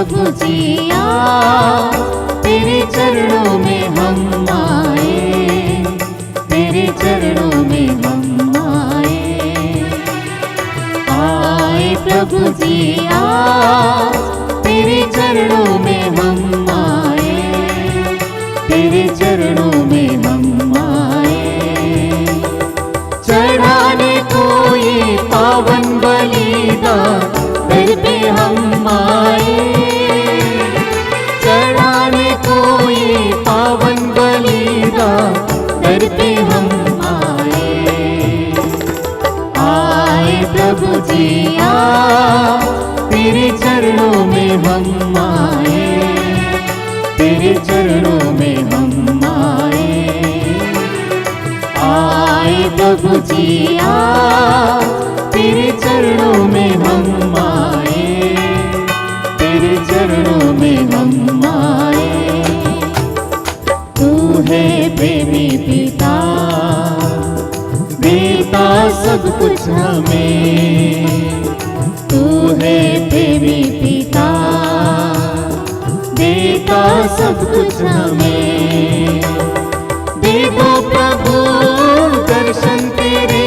प्रभु जी आज तेरे चरणों में हम आए, तेरे चरणों में हम आए। आए प्रभु जी आज तेरे चरणों में हम आए, तेरे चरणों में हम आए। चढ़ाने को ये पावन बलिदान दर पे हम आए, चढ़ाने को ये पावन बलिदान दर पे हम आए। आए प्रभु जी आज तेरे चरणों में हम आए, तेरे चरणों में हम आए। आए प्रभु जी आज तेरे चरणों में हम आए, तेरे चरणों में हम आए। तू है प्रेमी पिता, देता सब कुछ हमें। तू है प्रेमी पिता, देता सब कुछ हमें। दे दो प्रभु दर्शन तेरे,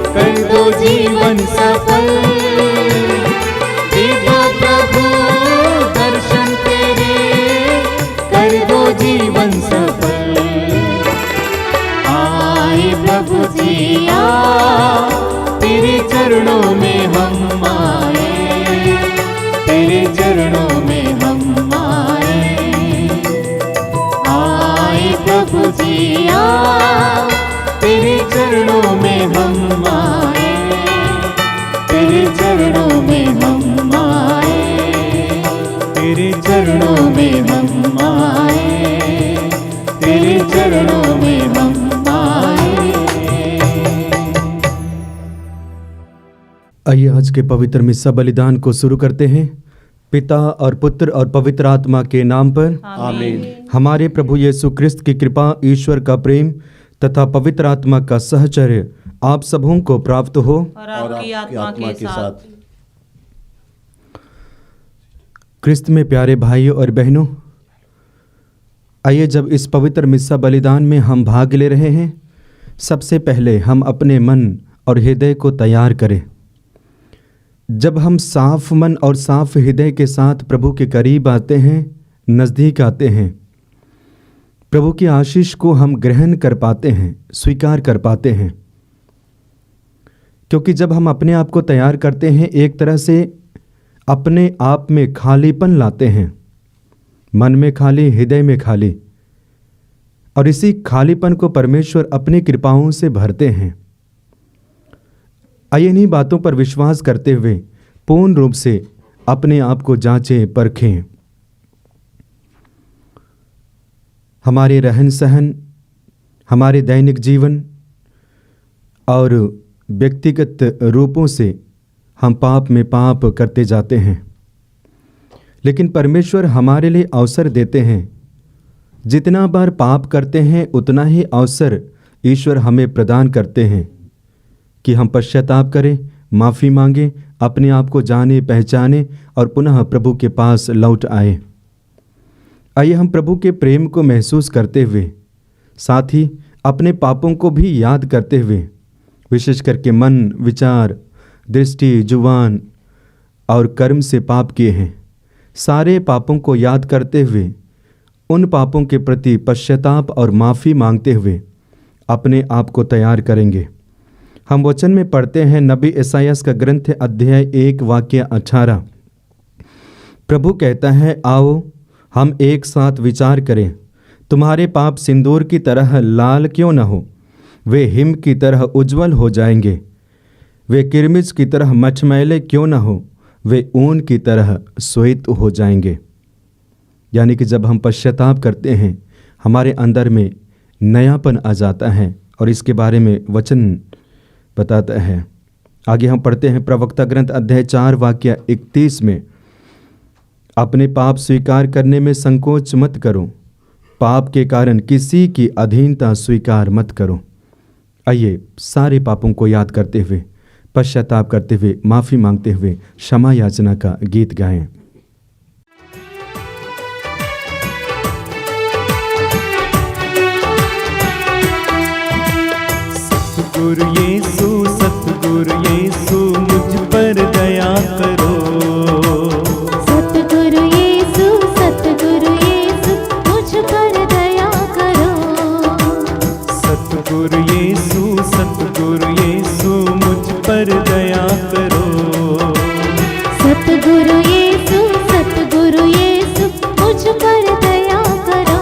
कर दो जीवन सफल। दे दो प्रभु दर्शन तेरे, कर दो जीवन सफल। आए प्रभु जी आज तेरे चरणों में हम आए, तेरे चरणों में हम आए। आए प्रभु जी आज तेरे चरणों में हम आए, तेरे चरणों में हम आए, तेरे चरणों में हम आए, तेरे चरणों में हम आए। आइए आज के पवित्र मिस्सा बलिदान को शुरू करते हैं। पिता और पुत्र और पवित्र आत्मा के नाम पर आमीन। हमारे प्रभु यीशु क्रिस्त की कृपा, ईश्वर का प्रेम तथा पवित्र आत्मा का सहचर्य आप सबों को प्राप्त हो और आपकी आत्मा के साथ। क्रिस्त में प्यारे भाइयों और बहनों, आइए जब इस पवित्र मिस्सा बलिदान में हम भाग ले रहे हैं, सबसे पहले हम अपने मन और हृदय को तैयार करें। जब हम साफ मन और साफ हृदय के साथ प्रभु के करीब आते हैं, नज़दीक आते हैं, प्रभु की आशीष को हम ग्रहण कर पाते हैं, स्वीकार कर पाते हैं। क्योंकि जब हम अपने आप को तैयार करते हैं, एक तरह से अपने आप में खालीपन लाते हैं, मन में खाली, हृदय में खाली, और इसी खालीपन को परमेश्वर अपनी कृपाओं से भरते हैं। आइए इन्हीं बातों पर विश्वास करते हुए पूर्ण रूप से अपने आप को जांचें, परखें। हमारे रहन सहन, हमारे दैनिक जीवन और व्यक्तिगत रूपों से हम पाप में पाप करते जाते हैं, लेकिन परमेश्वर हमारे लिए अवसर देते हैं। जितना बार पाप करते हैं उतना ही अवसर ईश्वर हमें प्रदान करते हैं कि हम पश्चाताप करें, माफ़ी मांगें, अपने आप को जाने पहचाने और पुनः प्रभु के पास लौट आए। आइए हम प्रभु के प्रेम को महसूस करते हुए, साथ ही अपने पापों को भी याद करते हुए, विशेष करके मन, विचार, दृष्टि, जुबान और कर्म से पाप किए हैं, सारे पापों को याद करते हुए उन पापों के प्रति पश्चाताप और माफ़ी मांगते हुए अपने आप को तैयार करेंगे। हम वचन में पढ़ते हैं नबी यशायाह का ग्रंथ अध्याय 1 वाक्य 18। प्रभु कहता है, आओ हम एक साथ विचार करें। तुम्हारे पाप सिंदूर की तरह लाल क्यों न हो, वे हिम की तरह उज्जवल हो जाएंगे। वे किरमिज की तरह मचमैले क्यों न हो, वे ऊन की तरह श्वेत हो जाएंगे। यानी कि जब हम पश्चाताप करते हैं, हमारे अंदर में नयापन आ जाता है, और इसके बारे में वचन बताता है। आगे हम पढ़ते हैं प्रवक्ता ग्रंथ अध्याय 4 वाक्य 31 में, अपने पाप स्वीकार करने में संकोच मत करो, पाप के कारण किसी की अधीनता स्वीकार मत करो। आइए सारे पापों को याद करते हुए, पश्चाताप करते हुए, माफ़ी मांगते हुए क्षमा याचना का गीत गाएं। सतगुरु यीशु मुझ पर दया करो। सतगुरु यीशु मुझ पर दया करो। सतगुरु यीशु मुझ पर दया करो। सतगुरु यीशु मुझ पर दया करो।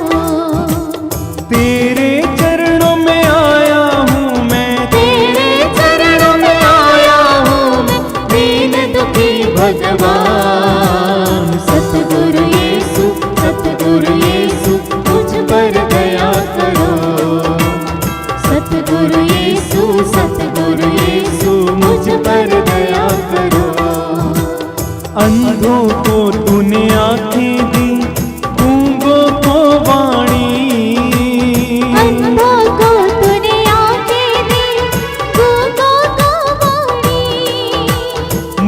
तेरे चरणों में आया हूँ मैं, तेरे चरणों में आया हूँ मैं, दीन दुखी भगवान। सतगुरु यीशु मुझ पर दया करो। सतगुरु यीशु मुझ पर दया करो। अंधों को तूने आँखें दी, गूंगों को वाणी। अंधों को तूने आँखें दी, गूंगों को वाणी।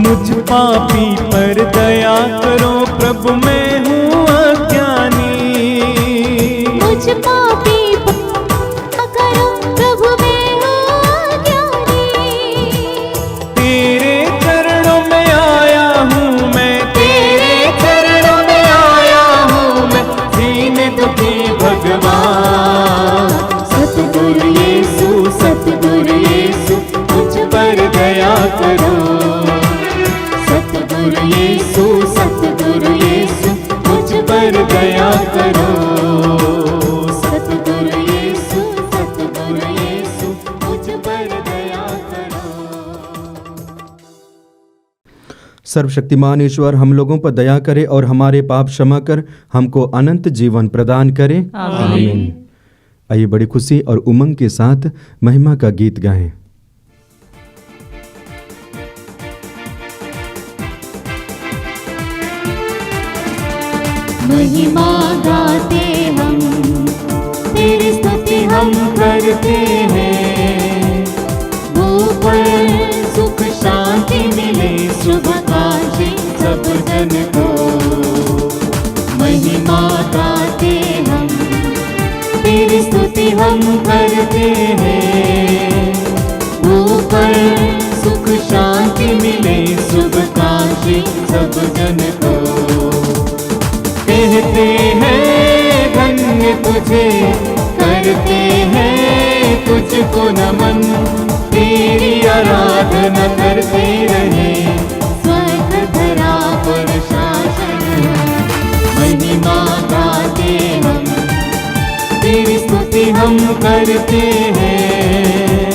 मुझ पापी पर दया करो प्रभु, मैं हूँ अज्ञानी। मुझ पापी पर करो प्रभु, मैं हूँ अज्ञानी। तेरे चरणों में आया हूँ मैं, तेरे चरणों में आया हूँ मैं, दीन दुखी भगवान। सतगुरु यीशु मुझ पर दया करो। सतगुरु यीशु मुझ पर दया करो। सतगुरु यीशु मुझ पर दया करो। सर्वशक्तिमान ईश्वर हम लोगों पर दया करे और हमारे पाप क्षमा कर हमको अनंत जीवन प्रदान करे। आमीन। आइए बड़ी खुशी और उमंग के साथ महिमा का गीत गाएं। महिमा गाते हम, तेरी स्तुति हम करते हैं। ऊपर सुख शांति मिले, शुभ काशी सब जन को। महिमा गाते हम, तेरी स्तुति हम करते हैं। ऊपर सुख शांति मिले, शुभ काशी सब जन को। कहते हैं धन्य तुझे, करते हैं तुझको नमन। तेरी आराधना करते रहे, स्वर्ग धरा पर शासन। महिमा गाते हम, तेरी स्तुति हम करते हैं।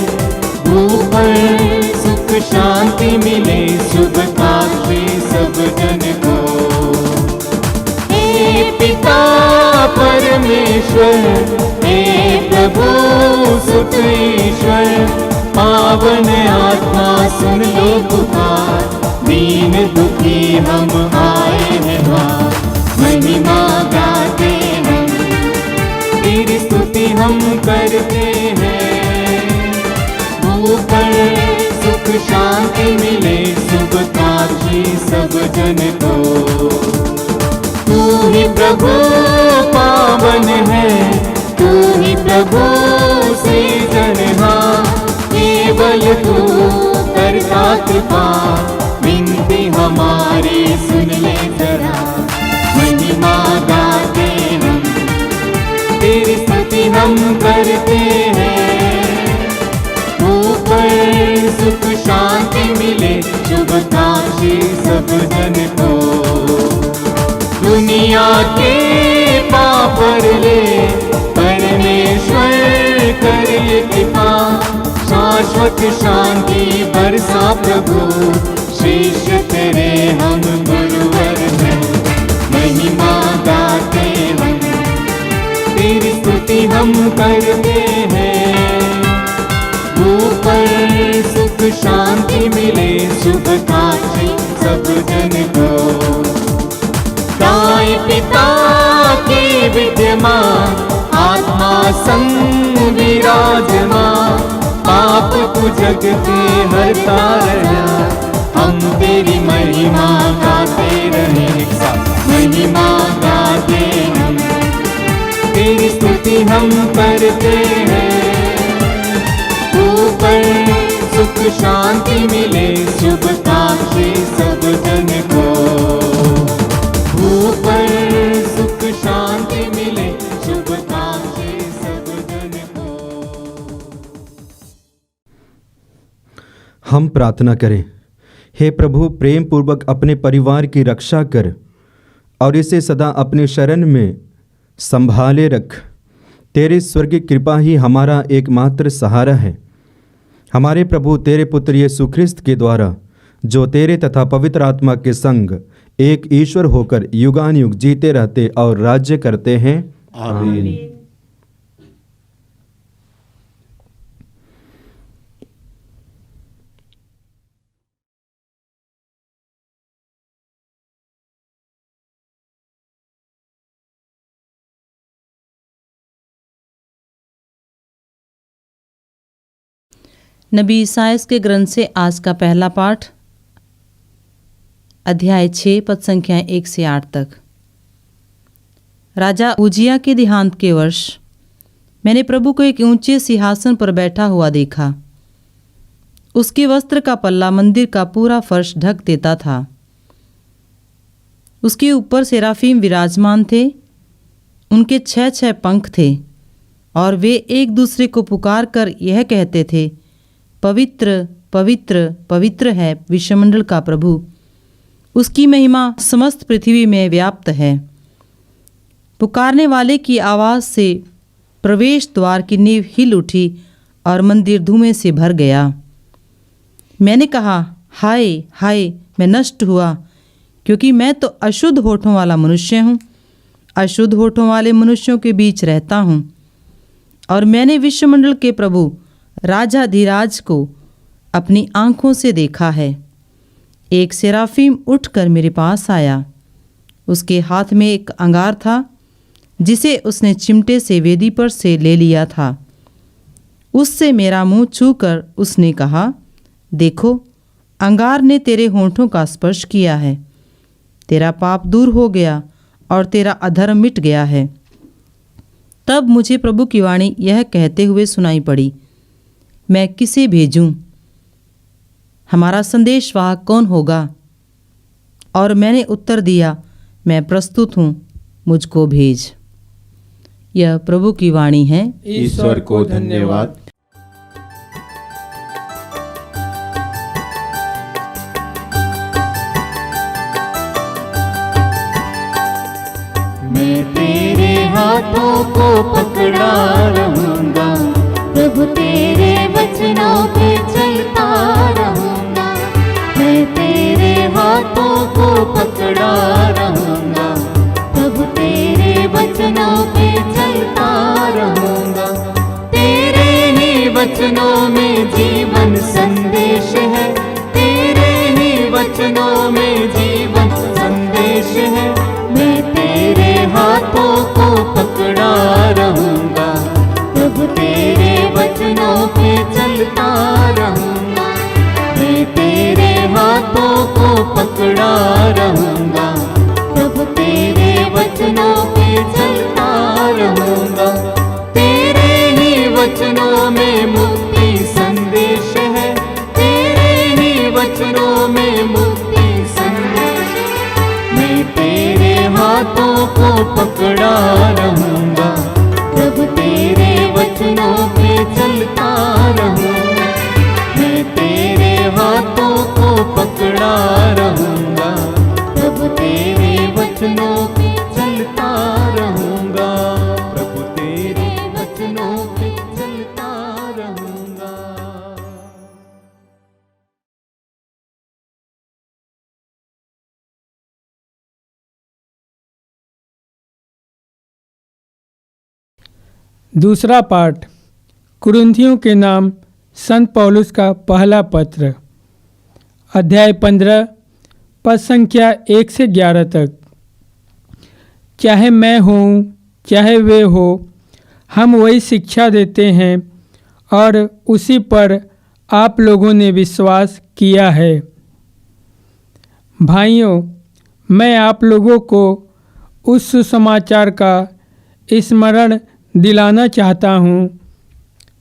ऊपर सुख शांति मिले, शुभ काशी सब जन को। पिता परमेश्वर, हे प्रभु सुत ईश्वर, पावन आत्मा सुन लो पुकार। दीन दुखी हम आए हैं द्वार। महिमा गाते हम, तेरी स्तुति हम करते हैं। ऊपर सुख शांति मिले, शुभ काशी सब जन को। तू ही प्रभु पावन है, तू ही प्रभु सृजनहार। केवल तू करता कृपा, विनती हमारी सुन ले जरा। महिमा गाते हम, तेरी स्तुति हम करते हैं। ऊपर सुख शांति मिले, शुभ काशी सब जन को। दुनिया के पाप ले परमेश्वर करे कृपा। शाश्वत शांति बरसा प्रभु, शीश तेरे हम गुरुवर हैं। महिमा गाते हम, तेरी स्तुति हम करते हैं। ऊपर सुख शांति मिले, शुभ काशी सब जन को। गाय पिता के विद्यमान, आत्मा संग विराजमान। पाप तू जग के हरता रहा, हम तेरी महिमा गाते रहे। महिमा गाते हम, तेरी स्तुति हम करते हैं। ऊपर पर सुख शांति मिले शुभकामनाएं सब जन को। भूख पर सुख शांति मिले शुभकामनाएं सब जन को। हम प्रार्थना करें। हे प्रभु, प्रेम पूर्वक अपने परिवार की रक्षा कर और इसे सदा अपने शरण में संभाले रख। तेरे स्वर्गीय कृपा ही हमारा एकमात्र सहारा है। हमारे प्रभु तेरे पुत्र यीशु ख्रिस्त के द्वारा, जो तेरे तथा पवित्र आत्मा के संग एक ईश्वर होकर युगानुयुग जीते रहते और राज्य करते हैं। आमीन। नबी ईसायास के ग्रंथ से आज का पहला पाठ, अध्याय 6 पद संख्याएं 1 से 8 तक। राजा उजिया के देहांत के वर्ष मैंने प्रभु को एक ऊंचे सिंहासन पर बैठा हुआ देखा। उसके वस्त्र का पल्ला मंदिर का पूरा फर्श ढक देता था। उसके ऊपर सेराफीम विराजमान थे। उनके 6 पंख थे और वे एक दूसरे को पुकार कर यह कहते थे, पवित्र पवित्र पवित्र है विश्वमंडल का प्रभु। उसकी महिमा समस्त पृथ्वी में व्याप्त है। पुकारने वाले की आवाज़ से प्रवेश द्वार की नींव हिल उठी और मंदिर धुएं से भर गया। मैंने कहा, हाय हाय, मैं नष्ट हुआ, क्योंकि मैं तो अशुद्ध होठों वाला मनुष्य हूँ। अशुद्ध होठों वाले मनुष्यों के बीच रहता हूँ। और मैंने विश्वमंडल के प्रभु राजाधिराज को अपनी आँखों से देखा है। एक सेराफीम उठकर मेरे पास आया। उसके हाथ में एक अंगार था, जिसे उसने चिमटे से वेदी पर से ले लिया था। उससे मेरा मुंह छूकर उसने कहा, देखो, अंगार ने तेरे होंठों का स्पर्श किया है। तेरा पाप दूर हो गया और तेरा अधर्म मिट गया है। तब मुझे प्रभु की वाणी यह कहते हुए सुनाई पड़ी, मैं किसे भेजूं? हमारा संदेशवाहक कौन होगा? और मैंने उत्तर दिया, मैं प्रस्तुत हूँ, मुझको भेज। यह प्रभु की वाणी है। ईश्वर को धन्यवाद। मैं तेरे हाथों को पकड़ा रहूंगा, प्रभु तेरे वचनों पे चलता रहूंगा। मैं तेरे हाथों को पकड़ा रहूंगा, प्रभु तेरे वचनों पे चलता रहूंगा। तेरे ही वचनों में जीवन संदेश है। तेरे ही वचनों में जीवन संदेश है। मैं तेरे हाथों को पकड़ा रहूंगा, प्रभु तेरे वचनों पे चलता रहूंगा। मैं तेरे हाथों को पकड़ा रहूंगा, प्रभु तेरे वचनों पे चलता रहूंगा। तेरे ही वचनों में मुक्ति संदेश है। तेरे ही वचनों में मुक्ति संदेश। मैं तेरे हाथों को पकड़ा रहूंगा, प्रभु तेरे वचनों पे चलता रहूंगा। मैं तेरे हाथों को पकड़ा रहूंगा, प्रभु तेरे वचनों पे चलता रहूंगा। प्रभु तेरे वचनों पे चलता रहूंगा। दूसरा पाठ, कुरिन्थियों के नाम संत पौलुस का पहला पत्र, अध्याय 15 पद संख्या 1 से 11 तक। चाहे मैं हूँ चाहे वे हो, हम वही शिक्षा देते हैं और उसी पर आप लोगों ने विश्वास किया है। भाइयों, मैं आप लोगों को उस सुसमाचार का स्मरण दिलाना चाहता हूँ,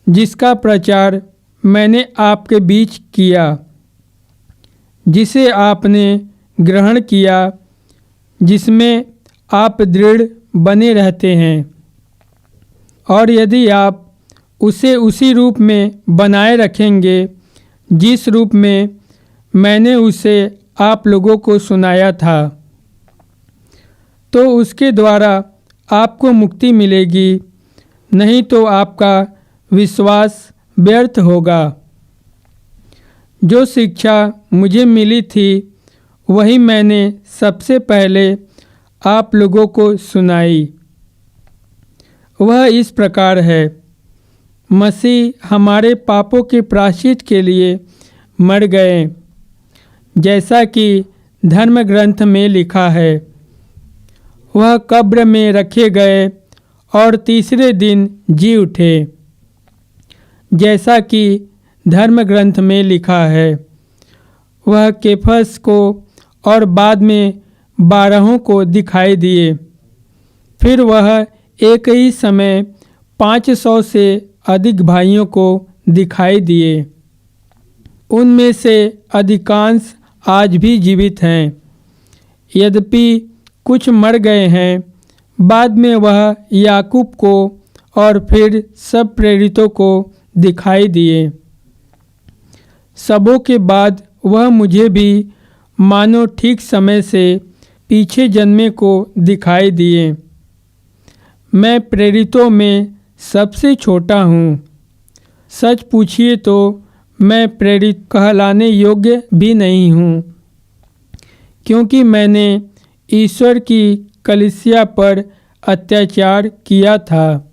जिसका प्रचार मैंने आपके बीच किया, जिसे आपने ग्रहण किया, जिसमें आप दृढ़ बने रहते हैं। और यदि आप उसे उसी रूप में बनाए रखेंगे जिस रूप में मैंने उसे आप लोगों को सुनाया था, तो उसके द्वारा आपको मुक्ति मिलेगी, नहीं तो आपका विश्वास व्यर्थ होगा। जो शिक्षा मुझे मिली थी वही मैंने सबसे पहले आप लोगों को सुनाई। वह इस प्रकार है, मसीह हमारे पापों के प्रायश्चित के लिए मर गए, जैसा कि धर्म ग्रंथ में लिखा है। वह कब्र में रखे गए और तीसरे दिन जी उठे, जैसा कि धर्म ग्रंथ में लिखा है। वह केफस को और बाद में 12 को दिखाई दिए। फिर वह एक ही समय 500 से अधिक भाइयों को दिखाई दिए। उनमें से अधिकांश आज भी जीवित हैं, यद्यपि कुछ मर गए हैं। बाद में वह याकूब को और फिर सब प्रेरितों को दिखाई दिए। सबों के बाद वह मुझे भी मानो ठीक समय से पीछे जन्मे को दिखाई दिए। मैं प्रेरितों में सबसे छोटा हूँ। सच पूछिए तो मैं प्रेरित कहलाने योग्य भी नहीं हूँ, क्योंकि मैंने ईश्वर की कलीसिया पर अत्याचार किया था।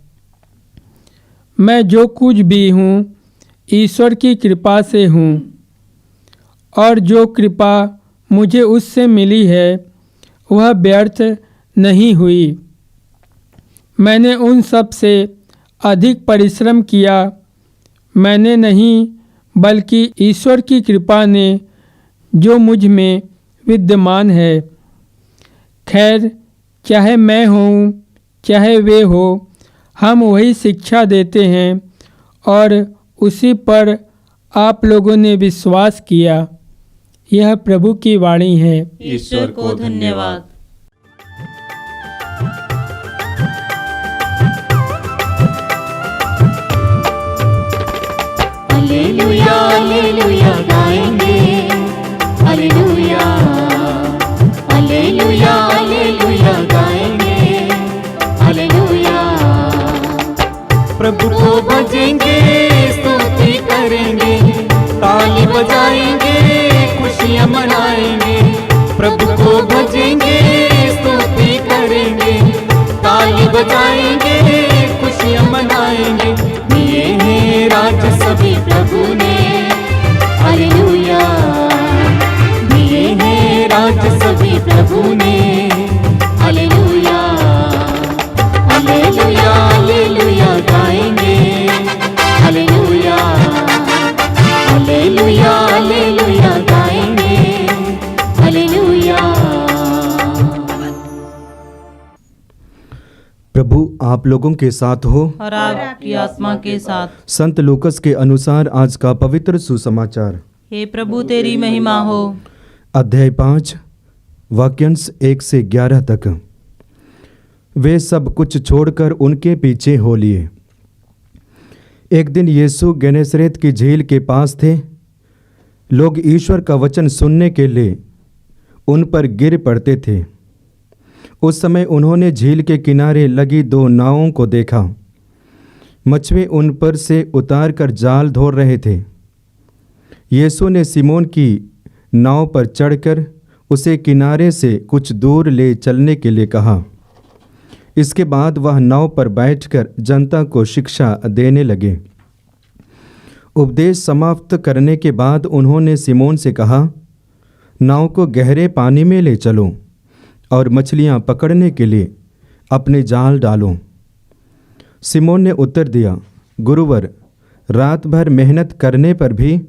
मैं जो कुछ भी हूँ ईश्वर की कृपा से हूँ, और जो कृपा मुझे उससे मिली है वह व्यर्थ नहीं हुई। मैंने उन सब से अधिक परिश्रम किया। मैंने नहीं, बल्कि ईश्वर की कृपा ने जो मुझ में विद्यमान है। खैर, चाहे मैं हूँ चाहे वे हो, हम वही शिक्षा देते हैं और उसी पर आप लोगों ने विश्वास किया। यह प्रभु की वाणी है। ईश्वर को धन्यवाद। हालेलुया हालेलुया गाएंगे, हालेलुया हालेलुया हालेलुया गाएंगे, हालेलुया। प्रभु को भजेंगे, स्तुति करेंगे, ताली बजाएंगे, खुशियाँ मनाएंगे। प्रभु को भजेंगे, स्तुति करेंगे, ताली बजाएंगे, खुशियाँ मनाएंगे। दिए हैं राज सभी प्रभु ने, हालेलुया। दिए हैं राज सभी प्रभु ने, हालेलुया हालेलुया हालेलुया गाएंगे, हालेलुया हालेलुया हालेलुया गाएंगे, हालेलुया। प्रभु आप लोगों के साथ हो और आपकी आत्मा के साथ। संत लूकस के अनुसार आज का पवित्र सुसमाचार। हे प्रभु तेरी महिमा हो। अध्याय 5 वाक्यांश 1 से 11 तक। वे सब कुछ छोड़कर उनके पीछे हो लिए। एक दिन यीशु गेनेसरेत की झील के पास थे। लोग ईश्वर का वचन सुनने के लिए उन पर गिर पड़ते थे। उस समय उन्होंने झील के किनारे लगी 2 नावों को देखा। मछुए उन पर से उतार कर जाल धो रहे थे। यीशु ने सिमोन की नाव पर चढ़कर उसे किनारे से कुछ दूर ले चलने के लिए कहा। इसके बाद वह नाव पर बैठकर जनता को शिक्षा देने लगे। उपदेश समाप्त करने के बाद उन्होंने सिमोन से कहा, नाव को गहरे पानी में ले चलो और मछलियां पकड़ने के लिए अपने जाल डालो। सिमोन ने उत्तर दिया, गुरुवर, रात भर मेहनत करने पर भी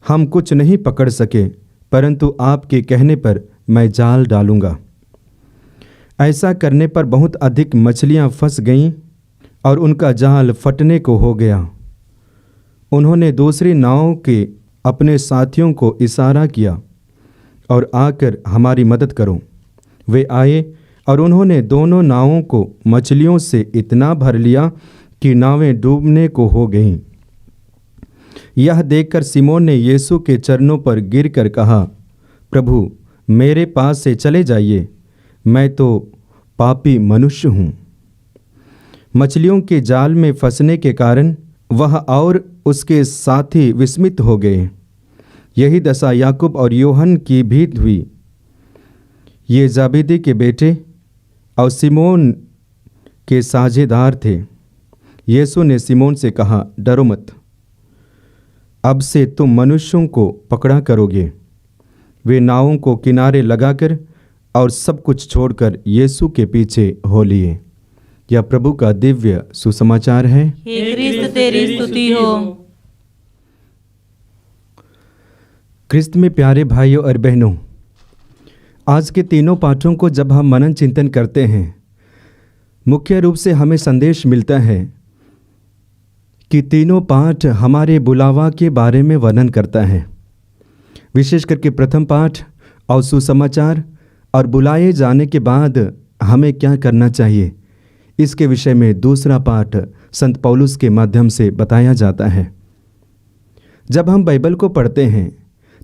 हम कुछ नहीं पकड़ सके, परंतु आपके कहने पर मैं जाल डालूंगा। ऐसा करने पर बहुत अधिक मछलियां फंस गईं और उनका जाल फटने को हो गया। उन्होंने दूसरी नाव के अपने साथियों को इशारा किया और आकर हमारी मदद करो। वे आए और उन्होंने दोनों नावों को मछलियों से इतना भर लिया कि नावें डूबने को हो गईं। यह देखकर सिमोन ने यीशु के चरणों पर गिरकर कहा, प्रभु, मेरे पास से चले जाइए, मैं तो पापी मनुष्य हूँ। मछलियों के जाल में फंसने के कारण वह और उसके साथी विस्मित हो गए। यही दशा याकूब और यूहन्ना की भी हुई। ये जबेदी के बेटे और सिमोन के साझेदार थे। यीशु ने सिमोन से कहा, डरो मत, अब से तुम मनुष्यों को पकड़ा करोगे। वे नावों को किनारे लगाकर और सब कुछ छोड़कर यीशु के पीछे हो लिए। यह प्रभु का दिव्य सुसमाचार है। हे क्रिस्त तेरी स्तुति हो। क्रिस्त में प्यारे भाइयों और बहनों, आज के तीनों पाठों को जब हम मनन चिंतन करते हैं, मुख्य रूप से हमें संदेश मिलता है कि तीनों पाठ हमारे बुलावा के बारे में वर्णन करता है। विशेष करके प्रथम पाठ और सुसमाचार और बुलाए जाने के बाद हमें क्या करना चाहिए, इसके विषय में दूसरा पाठ संत पौलुस के माध्यम से बताया जाता है। जब हम बाइबल को पढ़ते हैं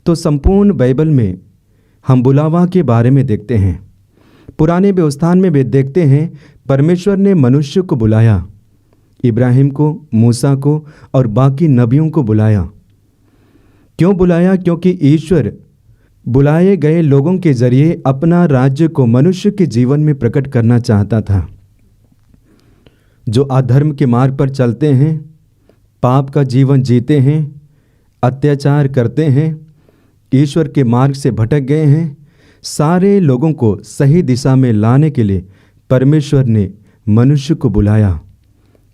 तो संपूर्ण बाइबल में हम बुलावा के बारे में देखते हैं। पुराने व्यवस्थान में भी देखते हैं परमेश्वर ने मनुष्य को बुलाया, इब्राहिम को, मूसा को और बाकी नबियों को बुलाया। क्यों बुलाया? क्योंकि ईश्वर बुलाए गए लोगों के जरिए अपना राज्य को मनुष्य के जीवन में प्रकट करना चाहता था। जो अधर्म के मार्ग पर चलते हैं, पाप का जीवन जीते हैं, अत्याचार करते हैं, ईश्वर के मार्ग से भटक गए हैं, सारे लोगों को सही दिशा में लाने के लिए परमेश्वर ने मनुष्य को बुलाया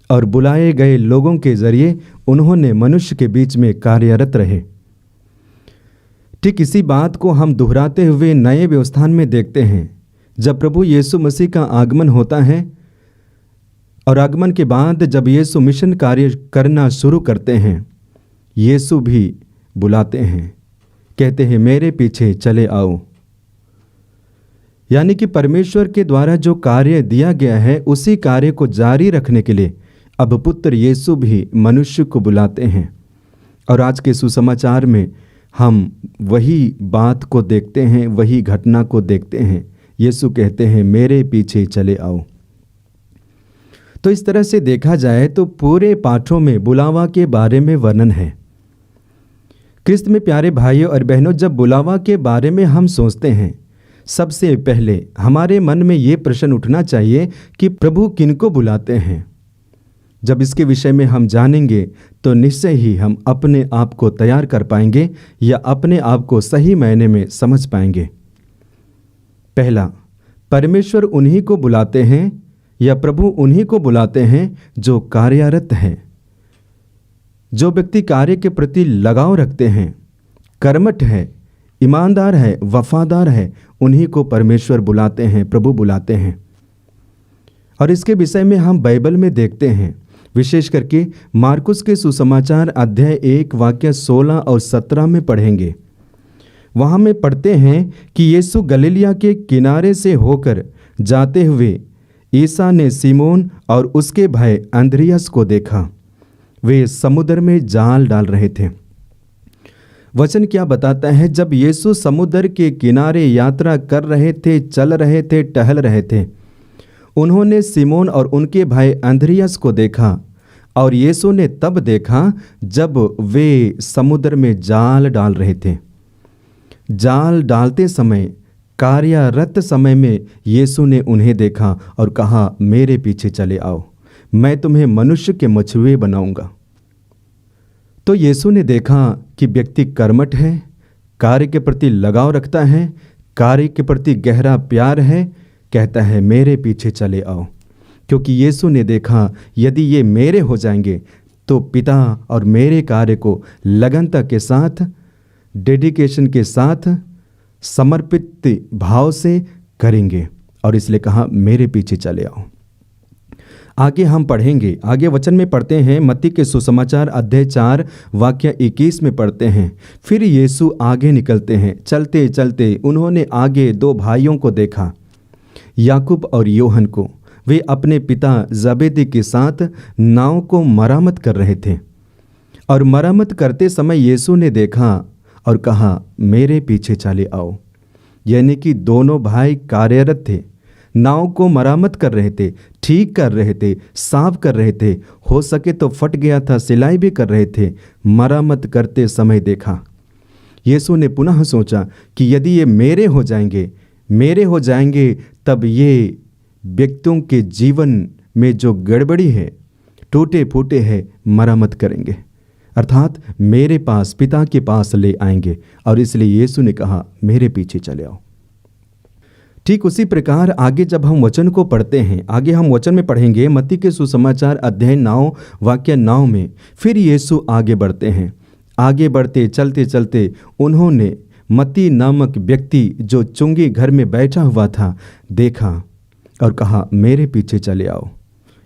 और बुलाए गए लोगों के जरिए उन्होंने मनुष्य के बीच में कार्यरत रहे। ठीक इसी बात को हम दोहराते हुए नए व्यवस्थान में देखते हैं। जब प्रभु यीशु मसीह का आगमन होता है और आगमन के बाद जब यीशु मिशन कार्य करना शुरू करते हैं, यीशु भी बुलाते हैं, कहते हैं मेरे पीछे चले आओ। यानी कि परमेश्वर के द्वारा जो कार्य दिया गया है उसी कार्य को जारी रखने के लिए अब पुत्र यीशु भी मनुष्य को बुलाते हैं। और आज के सुसमाचार में हम वही बात को देखते हैं, वही घटना को देखते हैं। यीशु कहते हैं मेरे पीछे चले आओ। तो इस तरह से देखा जाए तो पूरे पाठों में बुलावा के बारे में वर्णन है। क्रिस्त में प्यारे भाइयों और बहनों, जब बुलावा के बारे में हम सोचते हैं, सबसे पहले हमारे मन में ये प्रश्न उठना चाहिए कि प्रभु किनको बुलाते हैं। जब इसके विषय में हम जानेंगे तो निश्चय ही हम अपने आप को तैयार कर पाएंगे या अपने आप को सही मायने में समझ पाएंगे। पहला, परमेश्वर उन्हीं को बुलाते हैं या प्रभु उन्हीं को बुलाते हैं जो कार्यरत हैं। जो व्यक्ति कार्य के प्रति लगाव रखते हैं, कर्मठ है, ईमानदार है, वफादार है, उन्हीं को परमेश्वर बुलाते हैं, प्रभु बुलाते हैं। और इसके विषय में हम बाइबल में देखते हैं, विशेष करके मार्कुस के सुसमाचार अध्याय 1 वाक्य 16 और 17 में पढ़ेंगे। वहाँ में पढ़ते हैं कि यीशु गलीलिया के किनारे से होकर जाते हुए ईसा ने सिमोन और उसके भाई अंद्रियास को देखा। वे समुद्र में जाल डाल रहे थे। वचन क्या बताता है? जब यीशु समुद्र के किनारे यात्रा कर रहे थे, चल रहे थे, टहल रहे थे, उन्होंने सिमोन और उनके भाई अंद्रियास को देखा। और यीशु ने तब देखा जब वे समुद्र में जाल डाल रहे थे। जाल डालते समय, कार्यरत समय में यीशु ने उन्हें देखा और कहा मेरे पीछे चले आओ, मैं तुम्हें मनुष्य के मछुए बनाऊंगा। तो यीशु ने देखा कि व्यक्ति कर्मठ है, कार्य के प्रति लगाव रखता है, कार्य के प्रति गहरा प्यार है, कहता है मेरे पीछे चले आओ। क्योंकि यीशु ने देखा यदि ये मेरे हो जाएंगे तो पिता और मेरे कार्य को लगनता के साथ, डेडिकेशन के साथ, समर्पित भाव से करेंगे। और इसलिए कहा मेरे पीछे चले आओ। आगे हम पढ़ेंगे, आगे वचन में पढ़ते हैं, मत्ती के सुसमाचार अध्याय 4 वाक्य 21 में पढ़ते हैं। फिर यीशु आगे निकलते हैं। चलते चलते उन्होंने आगे 2 भाइयों को देखा, याकूब और योहन को। वे अपने पिता जबेदी के साथ नाव को मरम्मत कर रहे थे। और मरम्मत करते समय यीशु ने देखा और कहा, मेरे पीछे चले आओ। यानी कि दोनों भाई कार्यरत थे, नाव को मरम्मत कर रहे थे, ठीक कर रहे थे, साफ कर रहे थे, हो सके तो फट गया था सिलाई भी कर रहे थे। मरम्मत करते समय देखा। यीशु ने पुनः सोचा कि यदि ये मेरे हो जाएंगे तब ये व्यक्तियों के जीवन में जो गड़बड़ी है, टूटे फूटे है, मरम्मत करेंगे, अर्थात मेरे पास, पिता के पास ले आएंगे। और इसलिए यीशु ने कहा, मेरे पीछे चले आओ। ठीक उसी प्रकार आगे जब हम वचन को पढ़ते हैं, आगे हम वचन में पढ़ेंगे मत्ती के सुसमाचार अध्याय 9 वाक्य 9 में। फिर यीशु आगे बढ़ते हैं। आगे बढ़ते चलते चलते उन्होंने मत्ती नामक व्यक्ति जो चुंगी घर में बैठा हुआ था देखा और कहा, मेरे पीछे चले आओ।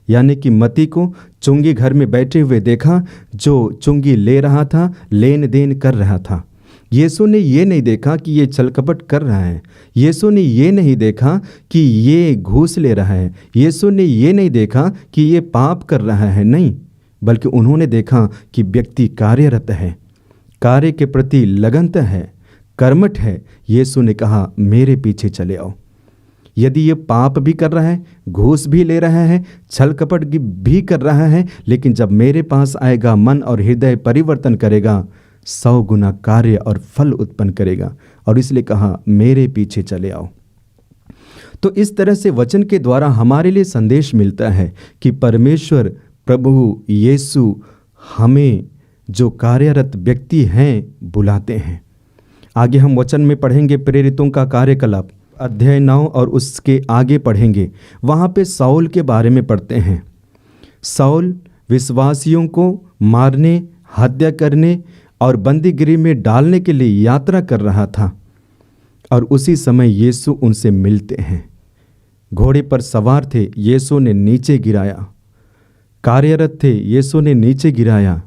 यानी कि मत्ती को चुंगी घर में बैठे हुए देखा, जो चुंगी ले रहा था, लेन देन कर रहा था। यीशु ने ये नहीं देखा कि ये छलकपट कर रहा है। यीशु ने ये नहीं देखा कि ये घूस ले रहा है। यीशु ने ये नहीं देखा कि ये पाप कर रहा है, नहीं, बल्कि उन्होंने देखा कि व्यक्ति कार्यरत है, कार्य के प्रति लगनत है, कर्मठ है। यीशु ने कहा, मेरे पीछे चले आओ। यदि ये पाप भी कर रहा है, घूस भी ले रहा है, छल कपट भी कर रहा है, लेकिन जब मेरे पास आएगा, मन और हृदय परिवर्तन करेगा, 100 गुना कार्य और फल उत्पन्न करेगा। और इसलिए कहा, मेरे पीछे चले आओ। तो इस तरह से वचन के द्वारा हमारे लिए संदेश मिलता है कि परमेश्वर प्रभु यीशु हमें जो कार्यरत व्यक्ति हैं बुलाते हैं। आगे हम वचन में पढ़ेंगे प्रेरितों का कार्यकलाप अध्याय 9 और उसके आगे पढ़ेंगे। वहाँ पे साउल के बारे में पढ़ते हैं। साउल विश्वासियों को मारने, हत्या करने और बंदीगृह में डालने के लिए यात्रा कर रहा था। और उसी समय यीशु उनसे मिलते हैं। घोड़े पर सवार थे, यीशु ने नीचे गिराया। कार्यरत थे, यीशु ने नीचे गिराया।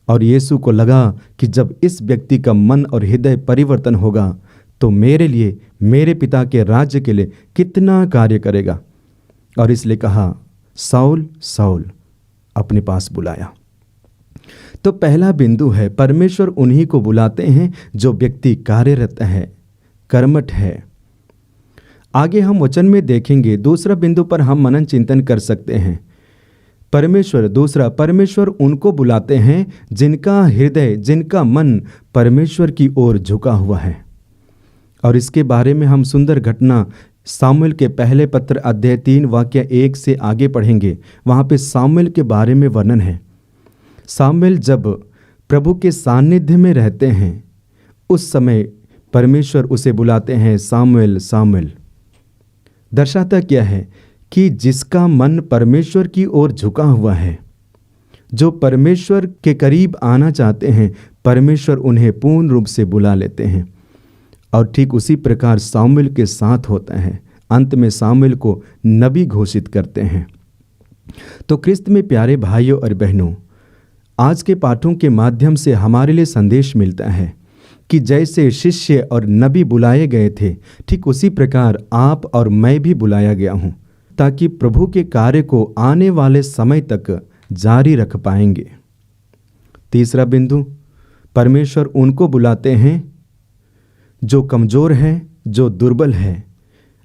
और यीशु को लगा कि जब इस व्यक्ति का मन और हृदय परिवर्तन होगा तो मेरे लिए, मेरे पिता के राज्य के लिए कितना कार्य करेगा। और इसलिए कहा, साउल साउल, अपने पास बुलाया। तो पहला बिंदु है, परमेश्वर उन्हीं को बुलाते हैं जो व्यक्ति कार्यरत है, कर्मठ है। आगे हम वचन में देखेंगे, दूसरा बिंदु पर हम मनन चिंतन कर सकते हैं। परमेश्वर उनको बुलाते हैं जिनका हृदय, जिनका मन परमेश्वर की ओर झुका हुआ है। और इसके बारे में हम सुंदर घटना सामुएल के पहले पत्र अध्याय 3 वाक्य 1 से आगे पढ़ेंगे। वहाँ पे सामुएल के बारे में वर्णन है। सामुएल जब प्रभु के सानिध्य में रहते हैं, उस समय परमेश्वर उसे बुलाते हैं, सामुएल सामुएल। दर्शाता क्या है कि जिसका मन परमेश्वर की ओर झुका हुआ है, जो परमेश्वर के करीब आना चाहते हैं, परमेश्वर उन्हें पूर्ण रूप से बुला लेते हैं। और ठीक उसी प्रकार सामुएल के साथ होता है। अंत में सामुएल को नबी घोषित करते हैं। तो क्रिस्त में प्यारे भाइयों और बहनों, आज के पाठों के माध्यम से हमारे लिए संदेश मिलता है कि जैसे शिष्य और नबी बुलाए गए थे, ठीक उसी प्रकार आप और मैं भी बुलाया गया हूँ, ताकि प्रभु के कार्य को आने वाले समय तक जारी रख पाएंगे। तीसरा बिंदु, परमेश्वर उनको बुलाते हैं जो कमज़ोर हैं, जो दुर्बल हैं,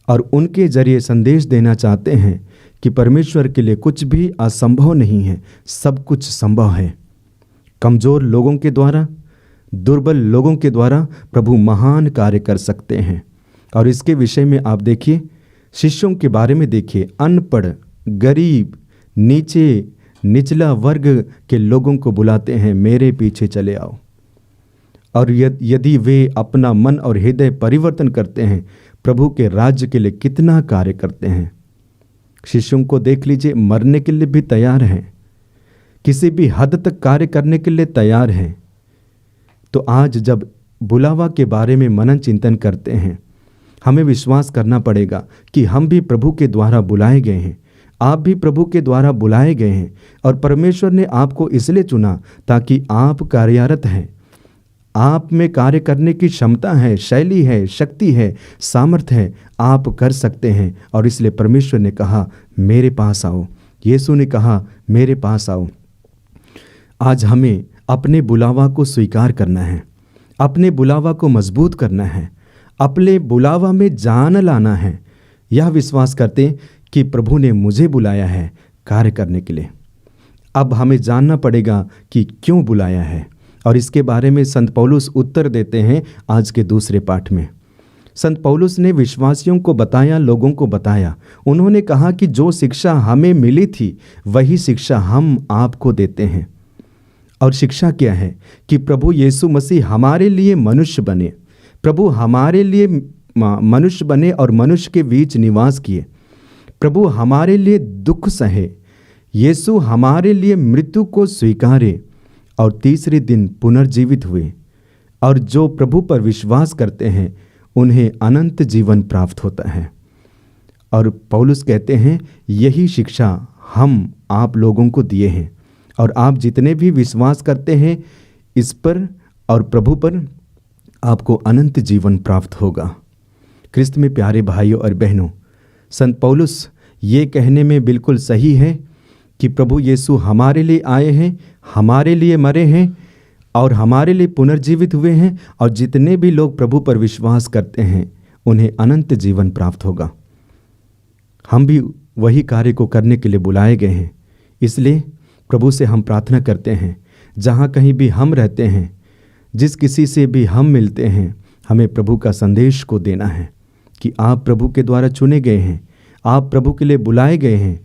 और उनके जरिए संदेश देना चाहते हैं कि परमेश्वर के लिए कुछ भी असंभव नहीं है, सब कुछ संभव है। कमज़ोर लोगों के द्वारा, दुर्बल लोगों के द्वारा प्रभु महान कार्य कर सकते हैं। और इसके विषय में आप देखिए, शिष्यों के बारे में देखिए, अनपढ़, गरीब, निचला वर्ग के लोगों को बुलाते हैं, मेरे पीछे चले आओ। और यदि वे अपना मन और हृदय परिवर्तन करते हैं, प्रभु के राज्य के लिए कितना कार्य करते हैं। शिष्यों को देख लीजिए, मरने के लिए भी तैयार हैं, किसी भी हद तक कार्य करने के लिए तैयार हैं। तो आज जब बुलावा के बारे में मनन चिंतन करते हैं, हमें विश्वास करना पड़ेगा कि हम भी प्रभु के द्वारा बुलाए गए हैं। आप भी प्रभु के द्वारा बुलाए गए हैं और परमेश्वर ने आपको इसलिए चुना ताकि आप कार्यरत हैं। आप में कार्य करने की क्षमता है, शैली है, शक्ति है, सामर्थ्य है, आप कर सकते हैं। और इसलिए परमेश्वर ने कहा मेरे पास आओ, यीशु ने कहा मेरे पास आओ। आज हमें अपने बुलावा को स्वीकार करना है, अपने बुलावा को मजबूत करना है, अपने बुलावा में जान लाना है। यह विश्वास करते कि प्रभु ने मुझे बुलाया है कार्य करने के लिए। अब हमें जानना पड़ेगा कि क्यों बुलाया है, और इसके बारे में संत पौलुस उत्तर देते हैं आज के दूसरे पाठ में। संत पौलुस ने विश्वासियों को बताया, लोगों को बताया। उन्होंने कहा कि जो शिक्षा हमें मिली थी वही शिक्षा हम आपको देते हैं। और शिक्षा क्या है? कि प्रभु यीशु मसीह हमारे लिए मनुष्य बने, प्रभु हमारे लिए मनुष्य बने और मनुष्य के बीच निवास किए। प्रभु हमारे लिए दुख सहे, यीशु हमारे लिए मृत्यु को स्वीकारे और तीसरे दिन पुनर्जीवित हुए। और जो प्रभु पर विश्वास करते हैं उन्हें अनंत जीवन प्राप्त होता है। और पौलुस कहते हैं यही शिक्षा हम आप लोगों को दिए हैं, और आप जितने भी विश्वास करते हैं इस पर और प्रभु पर, आपको अनंत जीवन प्राप्त होगा। क्रिस्त में प्यारे भाइयों और बहनों, संत पौलुस ये कहने में बिल्कुल सही है कि प्रभु यीशु हमारे लिए आए हैं, हमारे लिए मरे हैं और हमारे लिए पुनर्जीवित हुए हैं। और जितने भी लोग प्रभु पर विश्वास करते हैं उन्हें अनंत जीवन प्राप्त होगा। हम भी वही कार्य को करने के लिए बुलाए गए हैं। इसलिए प्रभु से हम प्रार्थना करते हैं, जहाँ कहीं भी हम रहते हैं, जिस किसी से भी हम मिलते हैं, हमें प्रभु का संदेश को देना है कि आप प्रभु के द्वारा चुने गए हैं, आप प्रभु के लिए बुलाए गए हैं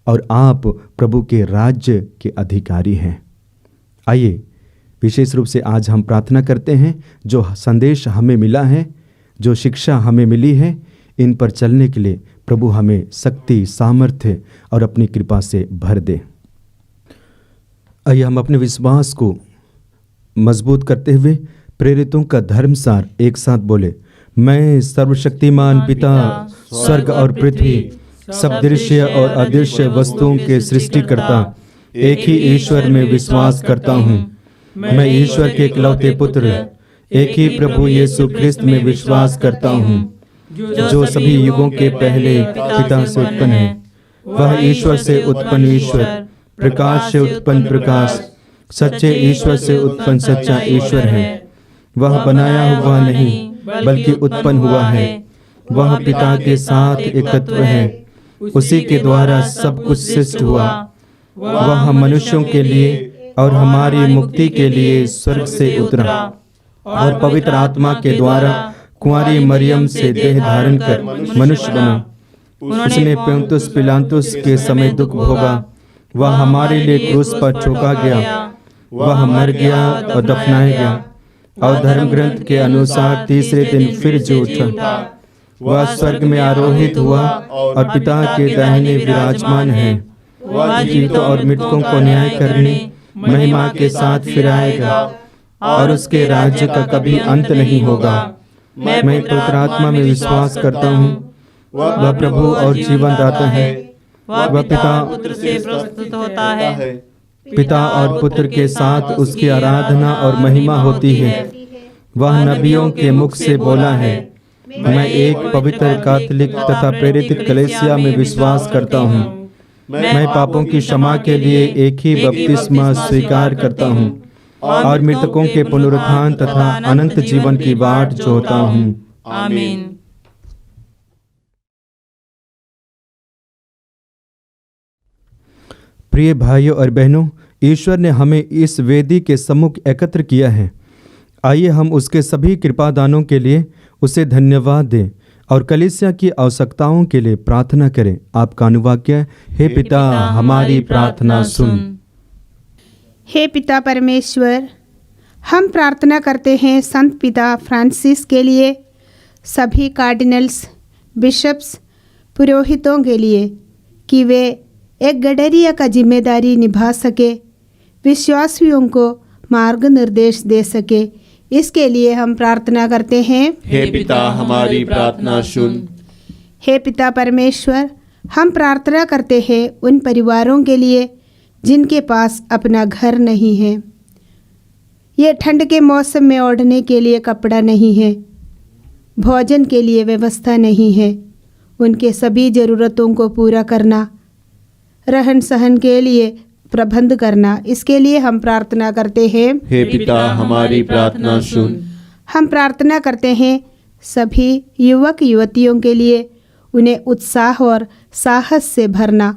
और आप प्रभु के राज्य के अधिकारी हैं। आइए विशेष रूप से आज हम प्रार्थना करते हैं, जो संदेश हमें मिला है, जो शिक्षा हमें मिली है, इन पर चलने के लिए प्रभु हमें शक्ति, सामर्थ्य और अपनी कृपा से भर दे। आइए हम अपने विश्वास को मजबूत करते हुए प्रेरितों का धर्मसार एक साथ बोले। मैं सर्वशक्तिमान पिता, स्वर्ग और पृथ्वी, सब दृश्य और अदृश्य वस्तुओं के सृष्टिकर्ता एक ही ईश्वर में विश्वास करता हूँ। मैं ईश्वर के इकलौते पुत्र एक ही प्रभु यीशु ख्रिस्त में विश्वास करता हूँ, जो सभी युगों के पहले पिता से उत्पन्न है। वह ईश्वर से उत्पन्न ईश्वर, प्रकाश से उत्पन्न प्रकाश, सच्चे ईश्वर से उत्पन्न सच्चा ईश्वर है। वह बनाया हुआ नहीं बल्कि उत्पन्न हुआ है। वह पिता के साथ एकत्व है, उसी के द्वारा सब कुछ सृष्टि हुआ। वह मनुष्यों के लिए और हमारी मुक्ति के लिए स्वर्ग से उतरा और पवित्र आत्मा के द्वारा कुंवारी मरियम से देह धारण कर मनुष्य बना। उसने पुन्तियुस पिलातुस के समय दुख भोगा। वह हमारे लिए क्रूस पर ठोका गया। वह मर गया और दफनाया गया और धर्म ग्रंथ के अनुसार तीसरे दिन फिर जी उठा। वह स्वर्ग में आरोहित हुआ और पिता के दाहिने विराजमान है। वह जीवितों और मृतकों को न्याय करने महिमा के साथ फिर आएगा और उसके राज्य का कभी अंत नहीं होगा। मैं पवित्र आत्मा में विश्वास करता हूँ। वह प्रभु और जीवन दाता है। वह पिता पुत्र से प्रस्तुत होता है। पिता और पुत्र के साथ उसकी आराधना और महिमा होती है। वह नबियों के मुख से बोला है। मैं एक पवित्र कैथोलिक तथा प्रेरित कलीसिया में विश्वास करता हूँ। मैं पापों की क्षमा के लिए एक ही बपतिस्मा स्वीकार करता हूँ और मृतकों के पुनरुत्थान तथा अनंत जीवन की बाट जोहता हूँ। आमीन। प्रिय भाइयों और बहनों, ईश्वर ने हमें इस वेदी के सम्मुख एकत्र किया है। आइए हम उसके सभी कृपादानों के लिए उसे धन्यवाद दें और कलीसिया की आवश्यकताओं के लिए प्रार्थना करें। आपका अनुवाक्य, हे पिता हमारी प्रार्थना सुन। हे पिता परमेश्वर, हम प्रार्थना करते हैं संत पिता फ्रांसिस के लिए, सभी कार्डिनल्स, बिशप्स, पुरोहितों के लिए कि वे एक गडरिया का जिम्मेदारी निभा सके, विश्वासियों को मार्ग निर्देश दे सके। इसके लिए हम प्रार्थना करते हैं। हे पिता हमारी प्रार्थना सुन। हे पिता परमेश्वर, हम प्रार्थना करते हैं उन परिवारों के लिए जिनके पास अपना घर नहीं है। ये ठंड के मौसम में ओढ़ने के लिए कपड़ा नहीं है, भोजन के लिए व्यवस्था नहीं है। उनके सभी ज़रूरतों को पूरा करना, रहन सहन के लिए प्रबंध करना, इसके लिए हम प्रार्थना करते हैं। हे पिता हमारी प्रार्थना सुन। हम प्रार्थना करते हैं सभी युवक युवतियों के लिए, उन्हें उत्साह और साहस से भरना,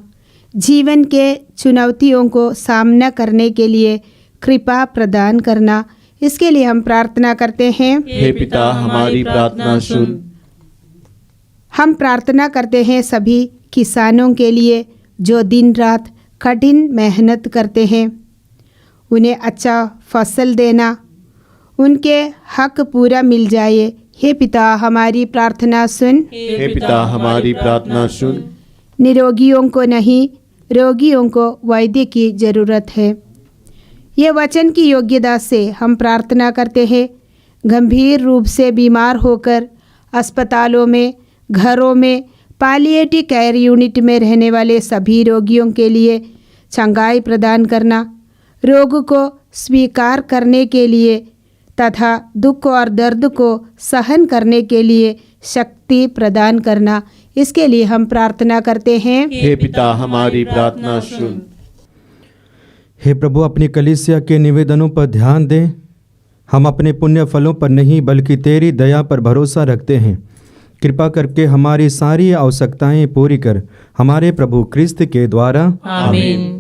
जीवन के चुनौतियों को सामना करने के लिए कृपा प्रदान करना, इसके लिए हम प्रार्थना करते हैं। हे पिता हमारी प्रार्थना सुन। हम प्रार्थना करते हैं सभी किसानों के लिए जो दिन रात कठिन मेहनत करते हैं, उन्हें अच्छा फसल देना, उनके हक पूरा मिल जाए। हे पिता हमारी प्रार्थना सुन। हे पिता हमारी प्रार्थना सुन। निरोगियों को नहीं, रोगियों को वैद्य की ज़रूरत है। ये वचन की योग्यता से हम प्रार्थना करते हैं। गंभीर रूप से बीमार होकर अस्पतालों में, घरों में, पालिएटिव केयर यूनिट में रहने वाले सभी रोगियों के लिए चंगाई प्रदान करना, रोग को स्वीकार करने के लिए तथा दुख और दर्द को सहन करने के लिए शक्ति प्रदान करना, इसके लिए हम प्रार्थना करते हैं। हे पिता हमारी प्रार्थना सुन। हे प्रभु, अपनी कलीसिया के निवेदनों पर ध्यान दें। हम अपने पुण्य फलों पर नहीं बल्कि तेरी दया पर भरोसा रखते हैं। कृपा करके हमारी सारी आवश्यकताएं पूरी कर, हमारे प्रभु क्रिस्त के द्वारा। आमीन।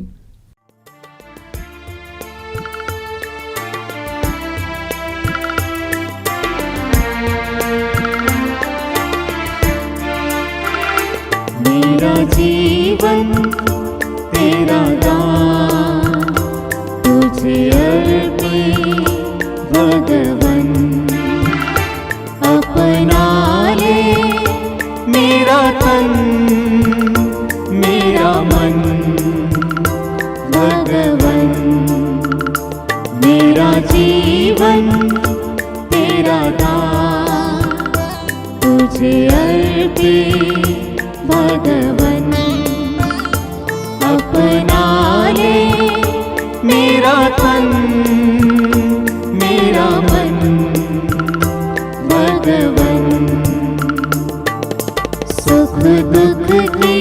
मेरा जीवन तेरा दान, तुझे अर्पित भगवन। अपना ले मेरा तन, मेरा मन भगवन। मेरा जीवन तेरा दान, तुझे अर्पित भगवन। अपना ले मेरा तन, मेरा मन भगवन। सुख दुख की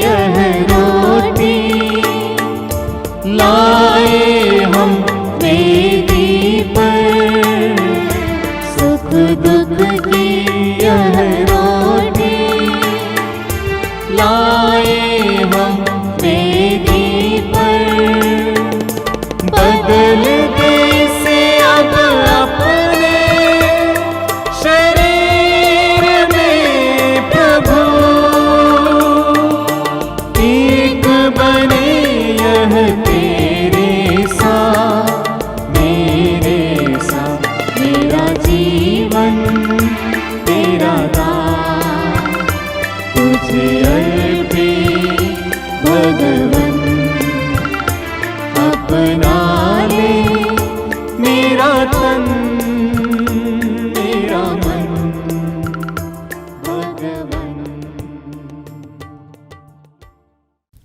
यह रोटी लाए हम वेदी पर। सुख दुख की यह रोटी लाए हम वेदी पर। बदल दे से अब अपने शरीर में प्रभु। एक बने यह तेरे साथ, मेरे साथ। मेरा जीवन तेरा दान, तुझे अर्पित भगवन। अपना ले मेरा तन, मेरा मन भगवन।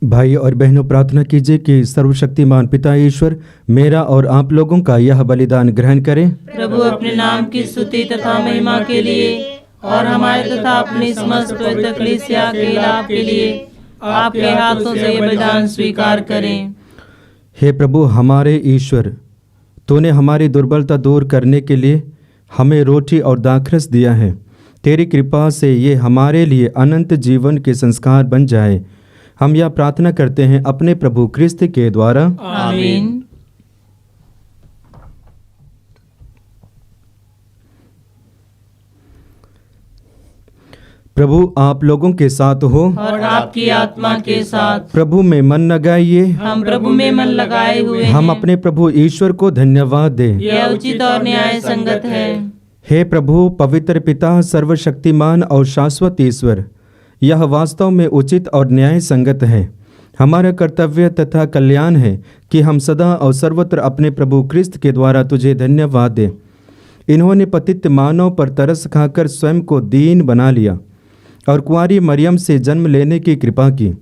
भाई और बहनों, प्रार्थना कीजिए कि सर्वशक्तिमान पिता ईश्वर मेरा और आप लोगों का यह बलिदान ग्रहण करें। प्रभु अपने नाम की स्तुति तथा महिमा के लिए और हमारे तथा अपनी समस्त पवित्र कलीसिया के लाभ के लिए आपके हाथों से ये बलिदान स्वीकार करें। हे प्रभु हमारे ईश्वर, तूने हमारी दुर्बलता दूर करने के लिए हमें रोटी और दाखरस दिया है। तेरी कृपा से ये हमारे लिए अनंत जीवन के संस्कार बन जाए। हम यह प्रार्थना करते हैं अपने प्रभु क्रिस्त के द्वारा। आमीन। प्रभु आप लोगों के साथ हो और आपकी आत्मा के साथ। प्रभु में मन लगाइए। हम प्रभु में मन लगाए हुए हैं। हम अपने प्रभु ईश्वर को धन्यवाद दें। यह उचित और न्याय संगत है। हे प्रभु पवित्र पिता, सर्वशक्तिमान और शाश्वत ईश्वर, यह वास्तव में उचित और न्याय संगत है। हमारा कर्तव्य तथा कल्याण है कि हम सदा और सर्वत्र अपने प्रभु क्रिस्त के द्वारा तुझे धन्यवाद दें। इन्होंने पतित मानव पर तरस खाकर स्वयं को दीन बना लिया और कुंवारी मरियम से जन्म लेने की कृपा की।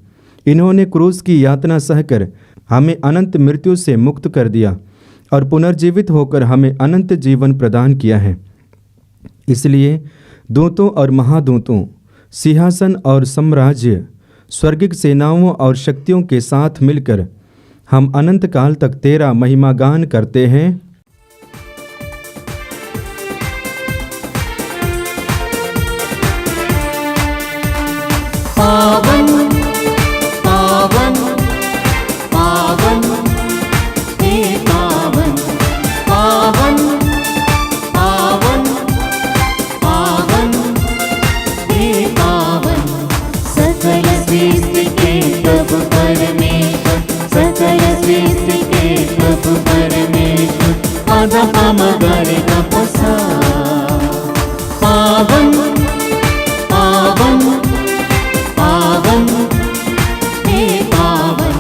इन्होंने क्रूस की यातना सहकर हमें अनंत मृत्यु से मुक्त कर दिया और पुनर्जीवित होकर हमें अनंत जीवन प्रदान किया है। इसलिए दूतों और महादूतों, सिंहासन और साम्राज्य, स्वर्गिक सेनाओं और शक्तियों के साथ मिलकर हम अनंत काल तक तेरा महिमा गान करते हैं। पावन पावन पावन हे पावन पावन पावन पावन हे पावन सकल सृष्टि के प्रभु परमेश्वर, सकल सृष्टि के प्रभु परमेश्वर, आधा पामगारे का पसा। पावन पावन पावन हे पावन,